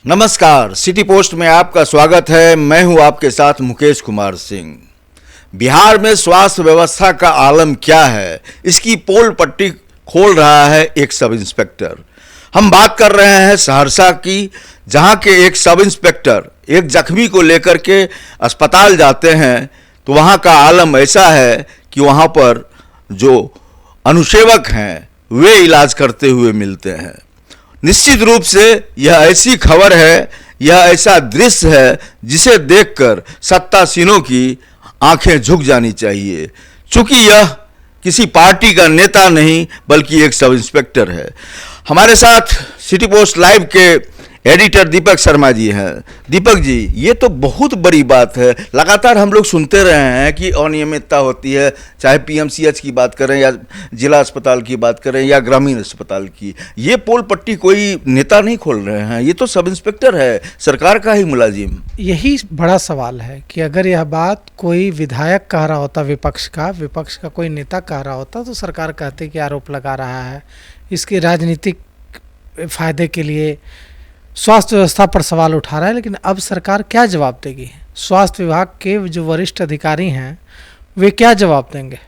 नमस्कार, city post में आपका स्वागत है। मैं हूं आपके साथ मुकेश कुमार सिंह। बिहार में स्वास्थ्य व्यवस्था का आलम क्या है, इसकी पोल पट्टी खोल रहा है एक सब इंस्पेक्टर। हम बात कर रहे हैं सहरसा की, जहां के एक सब इंस्पेक्टर एक जख्मी को लेकर के अस्पताल जाते हैं तो वहां का आलम ऐसा है कि वहां पर जो अनुसेवक हैं वे इलाज करते हुए मिलते हैं। निश्चित रूप से यह ऐसी खबर है, यह ऐसा दृश्य है जिसे देखकर सत्तासीनों की आंखें झुक जानी चाहिए, क्योंकि यह किसी पार्टी का नेता नहीं बल्कि एक सब इंस्पेक्टर है। हमारे साथ सिटी पोस्ट लाइव के एडिटर दीपक शर्मा जी हैं। दीपक जी, ये तो बहुत बड़ी बात है। लगातार हम लोग सुनते रहे हैं कि अनियमितता होती है, चाहे पीएमसीएच की बात करें या जिला अस्पताल की बात करें या ग्रामीण अस्पताल की। ये पोल पट्टी कोई नेता नहीं खोल रहे हैं, ये तो सब इंस्पेक्टर है, सरकार का ही मुलाजिम। यही बड़ा सवाल है कि अगर यह बात कोई विधायक कह रहा होता, विपक्ष का कोई नेता कह रहा होता तो सरकार कहते कि आरोप लगा रहा है, इसके राजनीतिक फायदे के लिए स्वास्थ्य व्यवस्था पर सवाल उठा रहा है। लेकिन अब सरकार क्या जवाब देगी? स्वास्थ्य विभाग के जो वरिष्ठ अधिकारी हैं वे क्या जवाब देंगे?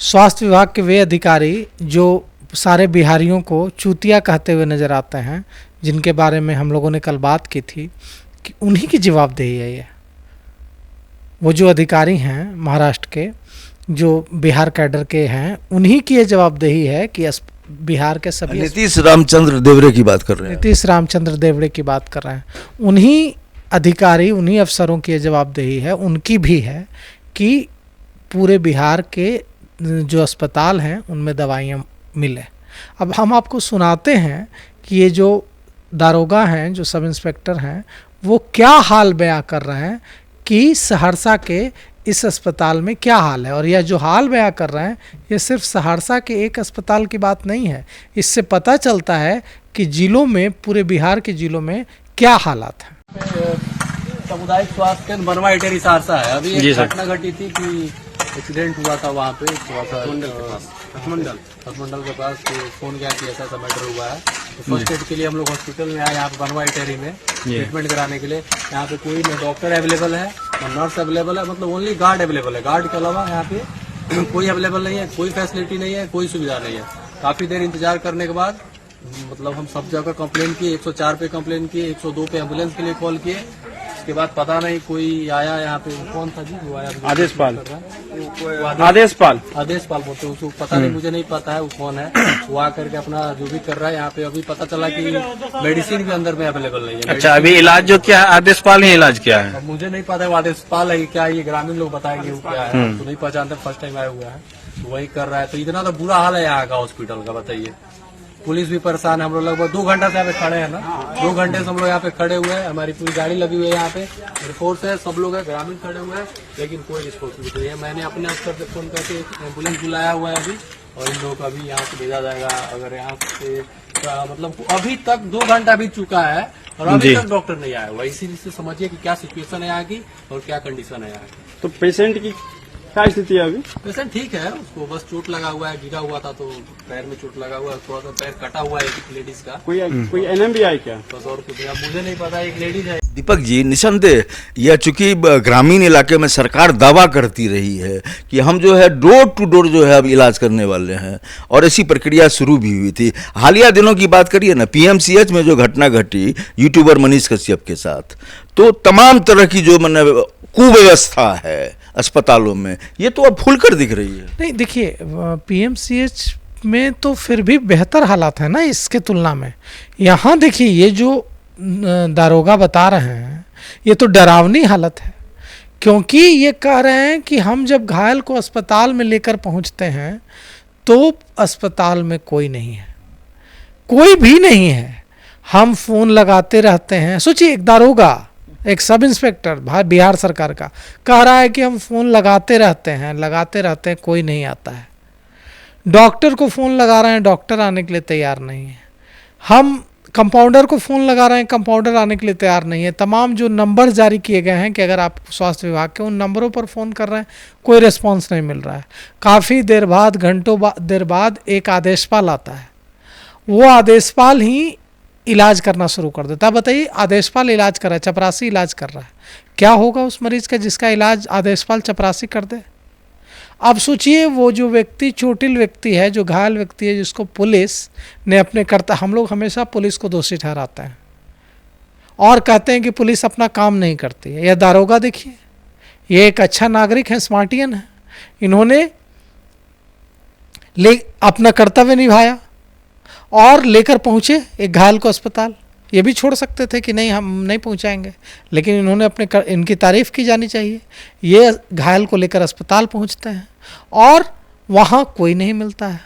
स्वास्थ्य विभाग के वे अधिकारी जो सारे बिहारियों को चूतिया कहते हुए नज़र आते हैं, जिनके बारे में हम लोगों ने कल बात की थी, कि उन्हीं की जवाबदेही है ये। वो जो अधिकारी हैं महाराष्ट्र के, जो बिहार कैडर के हैं, उन्हीं की ये जवाबदेही है कि बिहार के सभी नीतीश रामचंद्र देवरे की बात कर रहे हैं। नीतीश रामचंद्र देवरे की बात कर रहे हैं। उन्हीं अधिकारी, उन्हीं अफसरों की ये जवाबदेही है, उनकी भी है कि पूरे बिहार के जो अस्पताल हैं उनमें दवाइयाँ मिले। अब हम आपको सुनाते हैं कि ये जो दारोगा हैं, जो सब इंस्पेक्टर हैं, वो क्या हाल बयां कर रहे हैं कि सहरसा के इस अस्पताल में क्या हाल है। और यह जो हाल बयां कर रहे हैं ये सिर्फ सहरसा के एक अस्पताल की बात नहीं है। इससे पता चलता है कि जिलों में, पूरे बिहार के जिलों में क्या हालात हैं। सामुदायिक स्वास्थ्य केंद्र बनवा इटेरी सहरसा है। अभी एक घटना घटी थी कि एक्सीडेंट हुआ था वहाँ पे, थोड़ा सा हसमंडल के पास। तो फोन किया कि ऐसा मैटर हुआ है। तो फर्स्ट एड के लिए हम लोग हॉस्पिटल में आए, यहाँ पे बनवा इटेरी में ट्रीटमेंट कराने के लिए। यहाँ पे कोई न डॉक्टर अवेलेबल है और नर्स अवेलेबल है, मतलब ओनली गार्ड अवेलेबल है। गार्ड के अलावा यहाँ पे कोई अवेलेबल नहीं है, कोई फैसिलिटी नहीं है, कोई सुविधा नहीं है। काफी देर इंतजार करने के बाद मतलब हम सब जगह कंप्लेन किए, 104 पे कंप्लेन किए, 102 पे एम्बुलेंस के लिए कॉल किए। उसके बाद पता नहीं कोई आया यहाँ पे। कौन था जी वो आया? आदेशपाल बोलते हैं उसको, पता नहीं, मुझे नहीं पता है वो कौन है। वो आकर के अपना जो भी कर रहा है यहाँ पे। अभी पता चला कि मेडिसिन भी अंदर में अवेलेबल नहीं है। अच्छा, अभी इलाज जो क्या है, आदेशपाल ही इलाज क्या है? मुझे नहीं पता है वो आदेशपाल है क्या, ये ग्रामीण लोग बताएंगे वो क्या है। तो नहीं पहचानते, फर्स्ट टाइम आया हुआ है, तो वही कर रहा है। तो इतना तो बुरा हाल है यहाँ का हॉस्पिटल का, बताइए। पुलिस भी परेशान है। हम लोग लगभग 2 घंटा से यहाँ पे खड़े हैं ना, 2 घंटे से हम लोग यहाँ पे खड़े हुए हैं। हमारी पूरी गाड़ी लगी हुई है यहाँ पे, फोर्स है, सब लोग है, ग्रामीण खड़े हुए हैं, लेकिन कोई रिस्पॉन्सिबिलिटी नहीं है। मैंने अपने स्तर से फोन करके एम्बुलेंस बुलाया हुआ है अभी, और इन लोगों को अभी यहाँ से भेजा जाएगा। अगर यहाँ से मतलब अभी तक 2 घंटा बीत चुका है और अभी तक डॉक्टर नहीं आया हुआ। इसी से समझिए कि क्या सिचुएशन है यहाँ की और क्या कंडीशन है यहाँ की। तो पेशेंट की क्या स्थिति है अभी? पेशेंट ठीक है, उसको बस चोट लगा हुआ है, गिरा हुआ था तो पैर में चोट लगा हुआ है, थोड़ा सा पैर कटा हुआ है एक लेडीज का। कोई एनएम भी आई क्या? बस और कुछ अब मुझे नहीं पता, एक लेडीज है। दीपक जी, निसंदेह यह चूंकि ग्रामीण इलाके में सरकार दावा करती रही है कि हम जो है डोर टू डोर जो है अब इलाज करने वाले हैं, और ऐसी प्रक्रिया शुरू भी हुई थी। हालिया दिनों की बात करिए ना, पीएमसीएच में जो घटना घटी यूट्यूबर मनीष कश्यप के साथ, तो तमाम तरह की जो मतलब कुव्यवस्था है अस्पतालों में, ये तो अब खुलकर दिख रही है। नहीं, देखिए, पीएमसीएच में तो फिर भी बेहतर हालात है ना इसके तुलना में। यहाँ देखिए, ये जो दारोगा बता रहे हैं ये तो डरावनी हालत है, क्योंकि ये कह रहे हैं कि हम जब घायल को अस्पताल में लेकर पहुँचते हैं तो अस्पताल में कोई नहीं है, कोई भी नहीं है। हम फ़ोन लगाते रहते हैं। सोचिए, एक दारोगा, एक सब इंस्पेक्टर बिहार सरकार का कह रहा है कि हम फ़ोन लगाते रहते हैं, कोई नहीं आता है। डॉक्टर को फ़ोन लगा रहे हैं, डॉक्टर आने के लिए तैयार नहीं है। हम कंपाउंडर को फ़ोन लगा रहे हैं, कंपाउंडर आने के लिए तैयार नहीं है। तमाम जो नंबर जारी किए गए हैं कि अगर आप स्वास्थ्य विभाग के, उन नंबरों पर फ़ोन कर रहे हैं, कोई रिस्पॉन्स नहीं मिल रहा है। काफ़ी देर बाद, घंटों देर बाद एक आदेशपाल आता है। वो आदेशपाल ही इलाज करना शुरू कर देता है। बताइए, आदेशपाल इलाज कर रहा है, चपरासी इलाज कर रहा है, क्या होगा उस मरीज का जिसका इलाज आदेशपाल चपरासी कर दे? अब सोचिए, वो जो व्यक्ति चोटिल व्यक्ति है, जो घायल व्यक्ति है, जिसको पुलिस ने अपने करता, हम लोग हमेशा पुलिस को दोषी ठहराते हैं और कहते हैं कि पुलिस अपना काम नहीं करती है। यह दारोगा देखिए, ये एक अच्छा नागरिक है, स्मार्टियन है, इन्होंने अपना कर्तव्य निभाया और लेकर पहुंचे एक घायल को अस्पताल। ये भी छोड़ सकते थे कि नहीं, हम नहीं पहुंचाएंगे, लेकिन इन्होंने इनकी तारीफ की जानी चाहिए। ये घायल को लेकर अस्पताल पहुंचते हैं और वहाँ कोई नहीं मिलता है,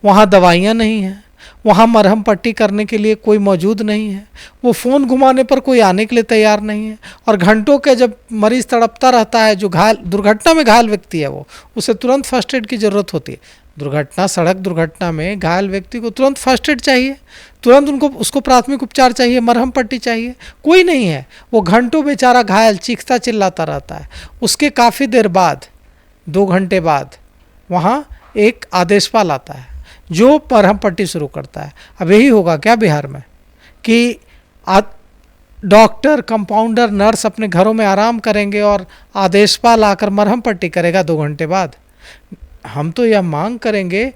वहाँ दवाइयाँ नहीं हैं, वहाँ मरहम पट्टी करने के लिए कोई मौजूद नहीं है, वो फ़ोन घुमाने पर कोई आने के लिए तैयार नहीं है। और घंटों के जब मरीज़ तड़पता रहता है, जो घायल दुर्घटना में घायल व्यक्ति है, वो उसे तुरंत फर्स्ट एड की ज़रूरत होती है। दुर्घटना, सड़क दुर्घटना में घायल व्यक्ति को तुरंत फर्स्ट एड चाहिए, तुरंत उसको प्राथमिक उपचार चाहिए, मरहम पट्टी चाहिए, कोई नहीं है। वो घंटों बेचारा घायल चीखता चिल्लाता रहता है। उसके काफ़ी देर बाद, 2 घंटे बाद, वहाँ एक आदेशपाल आता है जो मरहम पट्टी शुरू करता है। अब यही होगा क्या बिहार में कि डॉक्टर, कंपाउंडर, नर्स अपने घरों में आराम करेंगे और आदेशपाल आकर मरहम पट्टी करेगा 2 घंटे बाद? हम तो यह मांग करेंगे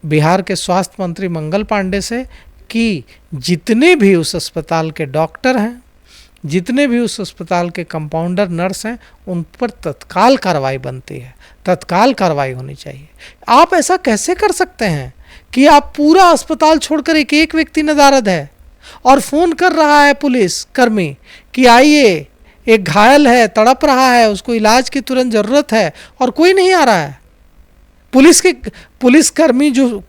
बिहार के स्वास्थ्य मंत्री मंगल पांडे से कि जितने भी उस अस्पताल के डॉक्टर हैं, जितने भी उस अस्पताल के कंपाउंडर, नर्स हैं, उन पर तत्काल कार्रवाई बनती है, तत्काल कार्रवाई होनी चाहिए। आप ऐसा कैसे कर सकते हैं कि आप पूरा अस्पताल छोड़कर एक एक व्यक्ति नदारद है और फ़ोन कर रहा है पुलिस कर्मी कि आइए, एक घायल है, तड़प रहा है, उसको इलाज की तुरंत ज़रूरत है, और कोई नहीं आ रहा है। पुलिसकर्मी जो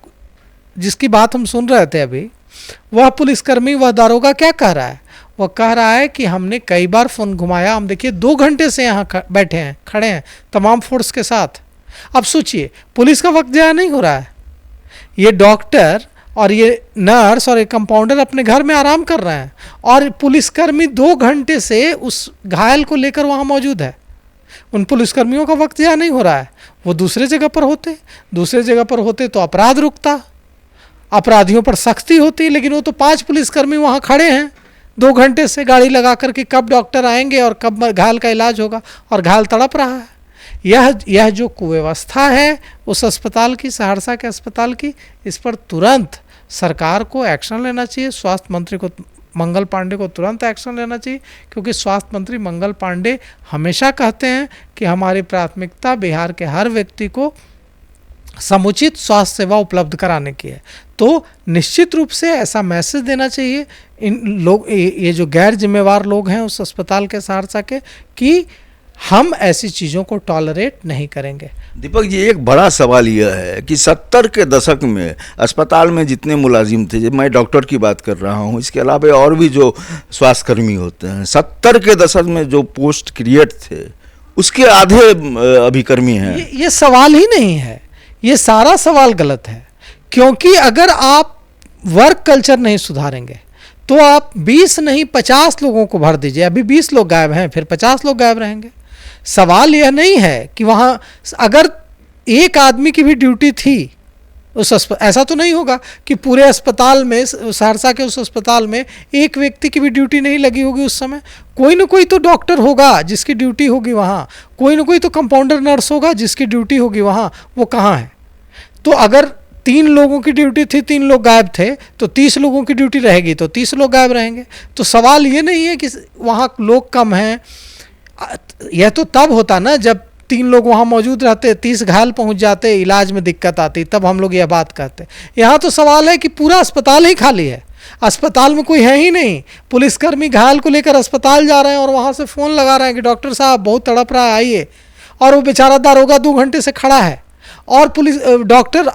जिसकी बात हम सुन रहे थे अभी, वह पुलिसकर्मी, वह दारोगा क्या कह रहा है? वह कह रहा है कि हमने कई बार फ़ोन घुमाया, हम देखिए 2 घंटे से यहाँ बैठे हैं, खड़े हैं तमाम फोर्स के साथ। अब सोचिए, पुलिस का वक्त ज़ाया नहीं हो रहा है, ये डॉक्टर और ये नर्स और ये कंपाउंडर अपने घर में आराम कर रहे हैं और पुलिसकर्मी 2 घंटे से उस घायल को लेकर वहाँ मौजूद है। उन पुलिसकर्मियों का वक्त ज़ाया नहीं हो रहा है, वो दूसरे जगह पर होते तो अपराध रुकता, अपराधियों पर सख्ती होती, लेकिन वो तो 5 पुलिसकर्मी वहाँ खड़े हैं 2 घंटे से गाड़ी लगा कर के कब डॉक्टर आएंगे और कब घायल का इलाज होगा, और घायल तड़प रहा है। यह जो कुव्यवस्था है उस अस्पताल की, सहरसा के अस्पताल की, इस पर तुरंत सरकार को एक्शन लेना चाहिए। स्वास्थ्य मंत्री को, मंगल पांडे को तुरंत एक्शन लेना चाहिए, क्योंकि स्वास्थ्य मंत्री मंगल पांडे हमेशा कहते हैं कि हमारी प्राथमिकता बिहार के हर व्यक्ति को समुचित स्वास्थ्य सेवा उपलब्ध कराने की है। तो निश्चित रूप से ऐसा मैसेज देना चाहिए इन लोग, ये जो गैर जिम्मेवार लोग हैं उस अस्पताल के, सहरसा के, कि हम ऐसी चीज़ों को टॉलरेट नहीं करेंगे। दीपक जी, एक बड़ा सवाल यह है कि 70 के दशक में अस्पताल में जितने मुलाजिम थे, जब मैं डॉक्टर की बात कर रहा हूँ, इसके अलावा और भी जो स्वास्थ्यकर्मी होते हैं, 70 के दशक में जो पोस्ट क्रिएट थे उसके आधे अभिकर्मी हैं। ये सवाल ही नहीं है, ये सारा सवाल गलत है, क्योंकि अगर आप वर्क कल्चर नहीं सुधारेंगे तो आप 20 नहीं 50 लोगों को भर दीजिए। अभी 20 लोग गायब हैं, फिर 50 लोग गायब रहेंगे। सवाल यह नहीं है कि वहाँ अगर एक आदमी की भी ड्यूटी थी उस ऐसा तो नहीं होगा कि पूरे अस्पताल में, सहरसा के उस अस्पताल में एक व्यक्ति की भी ड्यूटी नहीं लगी होगी उस समय। कोई ना कोई तो डॉक्टर होगा जिसकी ड्यूटी होगी वहाँ, कोई ना कोई तो कंपाउंडर नर्स होगा जिसकी ड्यूटी होगी वहाँ। वो कहाँ है? तो अगर 3 लोगों की ड्यूटी थी, 3 लोग गायब थे, तो 30 लोगों की ड्यूटी रहेगी तो 30 लोग गायब रहेंगे। तो सवाल ये नहीं है कि वहाँ लोग कम हैं, यह तो तब होता ना जब 3 लोग वहाँ मौजूद रहते, 30 घायल पहुँच जाते, इलाज में दिक्कत आती, तब हम लोग यह बात कहते। यहाँ तो सवाल है कि पूरा अस्पताल ही खाली है, अस्पताल में कोई है ही नहीं। पुलिसकर्मी घायल को लेकर अस्पताल जा रहे हैं और वहाँ से फ़ोन लगा रहे हैं कि डॉक्टर साहब बहुत तड़प रहा है, आइए, और वो बेचारा दारोगा 2 घंटे से खड़ा है और डॉक्टर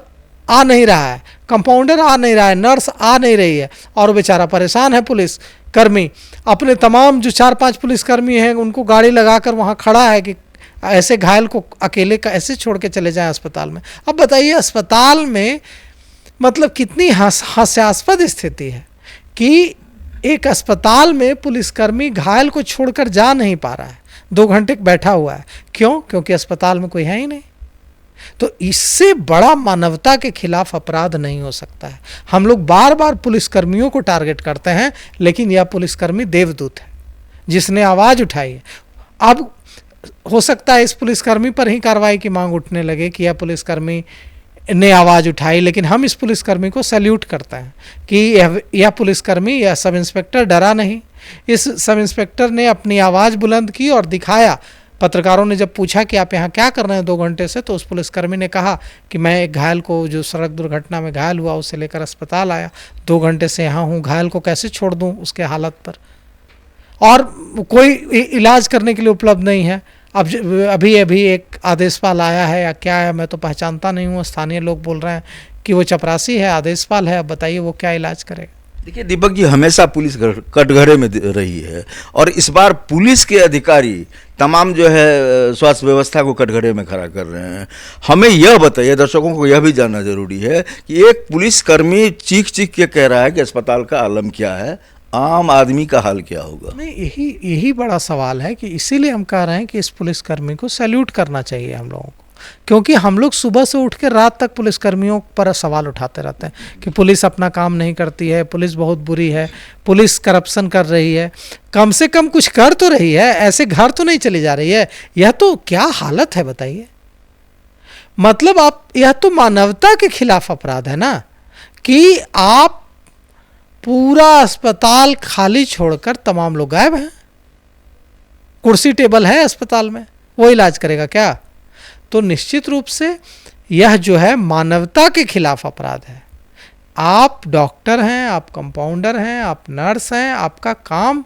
आ नहीं रहा है, कंपाउंडर आ नहीं रहा है, नर्स आ नहीं रही है, और वो बेचारा परेशान है। पुलिसकर्मी अपने तमाम जो 4-5 पुलिसकर्मी हैं उनको गाड़ी लगाकर वहाँ खड़ा है कि ऐसे घायल को अकेले का ऐसे छोड़ के चले जाएं अस्पताल में। अब बताइए, अस्पताल में मतलब कितनी हास्यास्पद स्थिति है कि एक अस्पताल में पुलिसकर्मी घायल को छोड़कर जा नहीं पा रहा है, 2 घंटे बैठा हुआ है। क्यों? क्योंकि अस्पताल में कोई है ही नहीं। तो इससे बड़ा मानवता के खिलाफ अपराध नहीं हो सकता है। हम लोग बार बार पुलिसकर्मियों को टारगेट करते हैं, लेकिन यह पुलिसकर्मी देवदूत है जिसने आवाज़ उठाई है। अब हो सकता है इस पुलिसकर्मी पर ही कार्रवाई की मांग उठने लगे कि यह पुलिसकर्मी ने आवाज़ उठाई, लेकिन हम इस पुलिसकर्मी को सैल्यूट करते हैं कि यह पुलिसकर्मी, यह सब इंस्पेक्टर डरा नहीं। इस सब इंस्पेक्टर ने अपनी आवाज़ बुलंद की और दिखाया। पत्रकारों ने जब पूछा कि आप यहाँ क्या कर रहे हैं 2 घंटे से, तो उस पुलिसकर्मी ने कहा कि मैं एक घायल को, जो सड़क दुर्घटना में घायल हुआ, उसे लेकर अस्पताल आया, 2 घंटे से यहाँ हूँ, घायल को कैसे छोड़ दूँ उसके हालत पर, और कोई इलाज करने के लिए उपलब्ध नहीं है। अब अभी एक आदेशपाल आया है या क्या है, मैं तो पहचानता नहीं हूँ, स्थानीय लोग बोल रहे हैं कि वो चपरासी है, आदेशपाल है, अब बताइए वो क्या इलाज करेगा। देखिए दीपक जी, हमेशा पुलिस कटघरे में रही है और इस बार पुलिस के अधिकारी तमाम जो है स्वास्थ्य व्यवस्था को कटघरे में खड़ा कर रहे हैं। हमें यह बताइए, दर्शकों को यह भी जानना जरूरी है कि एक पुलिसकर्मी चीख के कह रहा है कि अस्पताल का आलम क्या है, आम आदमी का हाल क्या होगा। नहीं, यही बड़ा सवाल है कि इसीलिए हम कह रहे हैं कि इस पुलिसकर्मी को सैल्यूट करना चाहिए हम लोगों को, क्योंकि हम लोग सुबह से उठ के रात तक पुलिसकर्मियों पर सवाल उठाते रहते हैं कि पुलिस अपना काम नहीं करती है, पुलिस बहुत बुरी है, पुलिस करप्शन कर रही है। कम से कम कुछ कर तो रही है, ऐसे घर तो नहीं चली जा रही है। यह तो क्या हालत है बताइए। मतलब आप, यह तो मानवता के खिलाफ अपराध है ना, कि आप पूरा अस्पताल खाली छोड़कर तमाम लोग गायब हैं। कुर्सी टेबल है अस्पताल में, वो इलाज करेगा क्या? तो निश्चित रूप से यह जो है मानवता के खिलाफ अपराध है। आप डॉक्टर हैं, आप कंपाउंडर हैं, आप नर्स हैं, आपका काम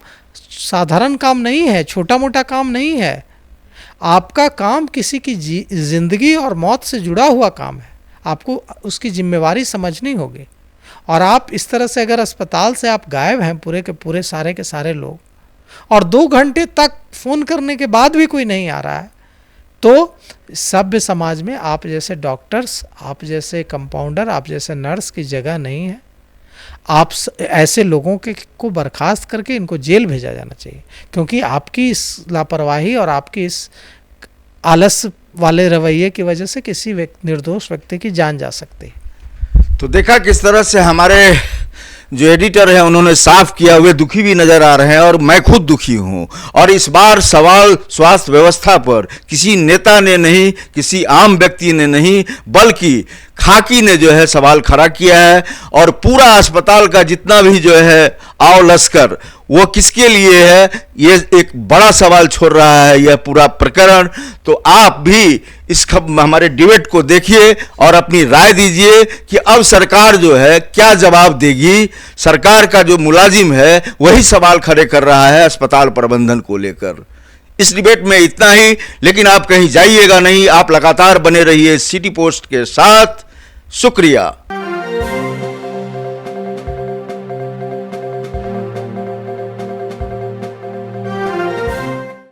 साधारण काम नहीं है, छोटा मोटा काम नहीं है। आपका काम किसी की जिंदगी और मौत से जुड़ा हुआ काम है, आपको उसकी जिम्मेवारी समझनी होगी। और आप इस तरह से अगर अस्पताल से आप गायब हैं, पूरे के पूरे सारे के सारे लोग, और 2 घंटे तक फ़ोन करने के बाद भी कोई नहीं आ रहा है, तो सभ्य समाज में आप जैसे डॉक्टर्स, आप जैसे कंपाउंडर, आप जैसे नर्स की जगह नहीं है। आप ऐसे लोगों को बर्खास्त करके इनको जेल भेजा जाना चाहिए, क्योंकि आपकी इस लापरवाही और आपकी इस आलस वाले रवैये की वजह से किसी निर्दोष व्यक्ति की जान जा सकती है। तो देखा किस तरह से हमारे जो एडिटर हैं उन्होंने साफ किया, हुए दुखी भी नजर आ रहे हैं और मैं खुद दुखी हूं। और इस बार सवाल स्वास्थ्य व्यवस्था पर किसी नेता ने नहीं, किसी आम व्यक्ति ने नहीं, बल्कि खाकी ने जो है सवाल खड़ा किया है। और पूरा अस्पताल का जितना भी जो है आओ लश्कर, वो किसके लिए है, ये एक बड़ा सवाल छोड़ रहा है यह पूरा प्रकरण। तो आप भी इस हमारे डिबेट को देखिए और अपनी राय दीजिए कि अब सरकार जो है क्या जवाब देगी। सरकार का जो मुलाजिम है वही सवाल खड़े कर रहा है अस्पताल प्रबंधन को लेकर। इस डिबेट में इतना ही, लेकिन आप कहीं जाइएगा नहीं, आप लगातार बने रहिए सिटी पोस्ट के साथ। शुक्रिया।